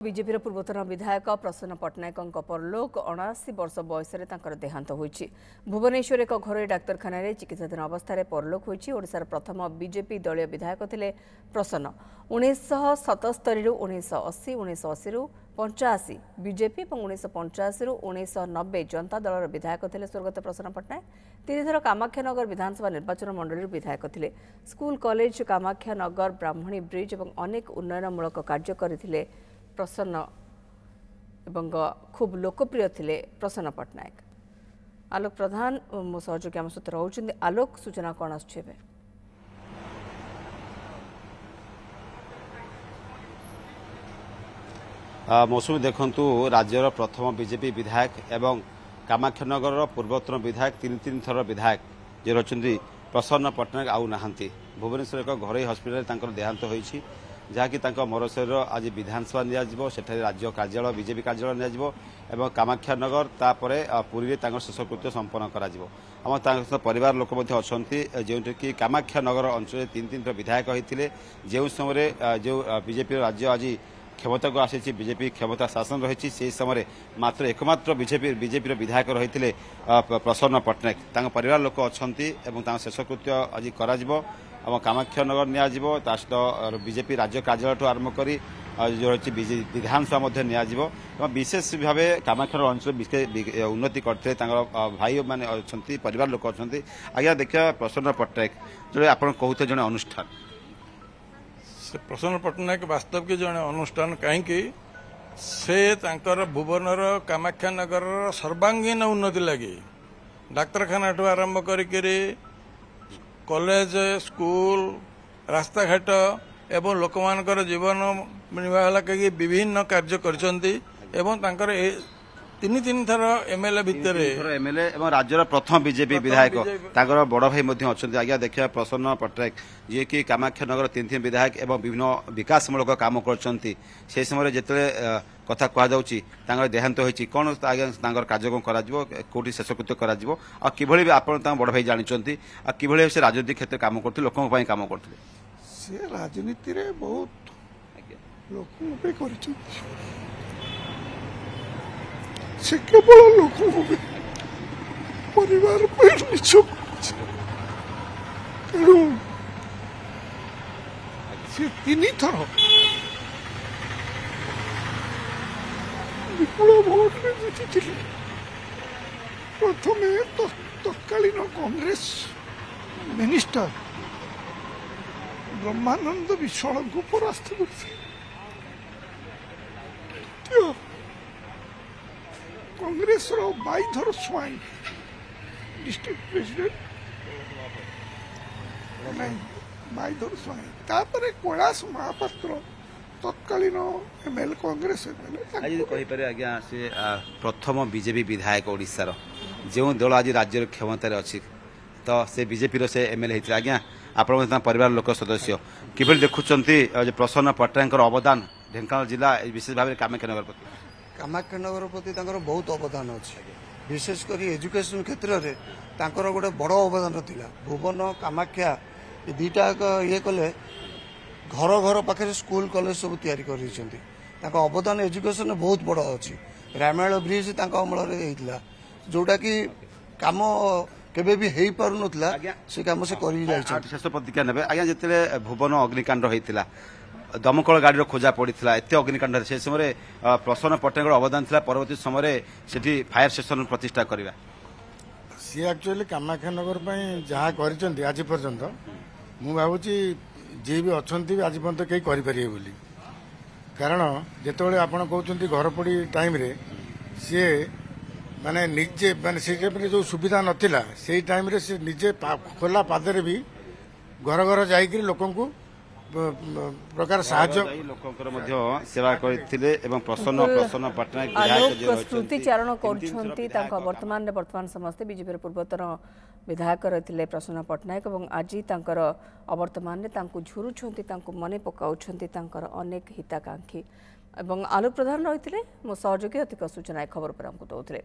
BJP पूर्वतन विधायक प्रसन्न पट्टनायक परलोक 79 वर्ष बयस देहांत होइछि। भुवनेश्वर एक घरोई डाक्तखाना चिकित्साधीन अवस्था परलोक होइछि। ओडिशार प्रथम बीजेपी दलीय विधायक थिले प्रसन्न। 1977 1980 1980 85 बीजेपी और 1985 1990 जनता दलर विधायक थिले स्वर्गत प्रसन्न पट्टनायक। 3 थर कामाख्यानगर विधानसभा निर्वाचन मंडली विधायक थिले। स्कूल कॉलेज कामाख्यानगर ब्राह्मणी ब्रिज और अनेक उन्नयनमूलक कार्य करथिले प्रसन्न एवं खूब लोकप्रिय थिले प्रसन्न पट्टनायक। आलोक प्रधान मो सहयोगी आम सहित रहुछन्ति। आलोक सूचना कौन आछे? मौसुमी देखु राज्यर प्रथम बीजेपी विधायक एवं कामाख्यानगर पूर्वतन विधायक तीन थर विधायक जे रही प्रसन्न पट्टनायक आउ नहांती। भुवनेश्वर एक घरोई हस्पिटाल देहांत होइछि, जहाँकि मरशरीर आज विधानसभा नियाजिबो, सेठारे राज्य कार्यालय बीजेपी कार्यालय नियाजिबो एवं कामाख्यानगर तापरे पुरी रे शेषकृत्य संपन्न कराजिबो। आम परिवार लोक जो कि कामाख्यानगर अंचल तीन विधायक होते जो समय जो बीजेपी राज्य आज क्षमता को आसी बीजेपी क्षमता शासन रही से समय मात्र एकमात्र बीजेपी विधायक रही प्रसन्न पट्टनायक परिवार लोक अच्छा शेषकृत्य आज करा कामाख्यानगर नियाजिबो सहित बीजेपी राज्य कार्यालय आरंभ करी जो रही विधानसभा नियाजिबो। विशेष भाव कामाख्यानगर अंचल उन्नति करते भाई माने अच्छा परिवार लोक अच्छा। आज्ञा देखिए प्रसन्न पट्टनायक जो आप कहते जड़े अनुष्ठान प्रसन्न पट्टनायक वास्तव के जड़े अनुष्ठान कहीं से भुवनर कामाख्यानगर सर्वांगीन उन्नति लगी डाक्तखाना आरंभ करी कॉलेज स्कूल रास्ता घाट एवं लोक मानकर जीवन निर्वाह लगे विभिन्न कार्य करछंती एवं तांकर तीन थर एमएलए भितर एमएलए एवं राज्यर प्रथम बीजेपी विधायक तांकर बड़ भाई अच्छा। आज्ञा देखिए प्रसन्न पट्टनायक जी कि कामाख्यानगर तीन विधायक एवं विभिन्न विकासमूलक काम करछंती से समय जिते कथा कह देहांत होती कौन आज्ञा कार्यक्रम कौटी शेषकृत्य कर बड़ भाई जानते कि से राजनीतिक क्षेत्र काम करते लोकों काम करते से राजनीति रे बहुत लोकों से केवल लोकों परिवार से तीन थर विपुल भोट जीति प्रथम तत्कालीन कांग्रेस मिनिस्टर ब्रह्मानंद विश्वाल को परास्त करते कांग्रेस बाईधर स्वाई डिस्ट्रिक्ट प्रेसिडेंट नहीं बाईधर स्वाई तापर कैलाश महापात्र तत्कालीन एमएलए कांग्रेस एमएलए आज्ञा से प्रथम बीजेपी विधायक ओडिशार जो दल आज राज्य क्षमतार अच्छी तो से बीजेपी से एमएलए होता आज्ञा आप परिवार लोक सदस्य किभली देखुं प्रसन्न पट्टनायक अवदान ढेंकानाल जिला विशेष भाव में कामाख्यानगर प्रति बहुत अवदान अच्छे विशेषकर एजुकेशन क्षेत्र में गोटे बड़ अवदान थिला। भुवन कामाख्या दीटा ये कले घर घर पाखे स्कूल कॉलेज सब तैयारी कर अवदान एजुकेशन में बहुत बड़ अच्छी। रामायण ब्रिज अमल जोटा कि काम केबे भी हेई पारु नथला से काम से करी जाय छै। शेष प्रतिक्रिया नेबे आज्ञा जेते भुवन अग्निकांड होइतिला दमकल गाड़ी खोजा पड़ता एत अग्निकांड से समय प्रसन्न पट्टनायक अवदान था परवर्ती समय सेठी फायर स्टेशन प्रतिष्ठा करवा सी एक्चुअली कामाख्यानगर जहाँ कर आज पर्यंत मु भावुची जी भी अच्छा आज पर्यंत कहीं करें बोली कारण जिते आप कहते घर पड़ी टाइम रे सी माने निजे माने से जो सुविधा नथिला से टाइम रे से निजे खोला पादरे भी घर घर जाइकरी लोकन को प्रकार साहाय्य सेवा करथिले एवं प्रसन्न प्रसन्न पट्टनायक आलोक स्मृतिचारण करछंती वर्तमान समस्ते बीजेपी पूर्वतन विधायक रही प्रसन्न पट्टनायक और आज अवर्तमान झुरुछंती मने पकाउछंती अनेक हिताकांक्षी एवं आलोक प्रधान रही मो सहयोगी अधिक सूचना खबर पर हमको दौरे।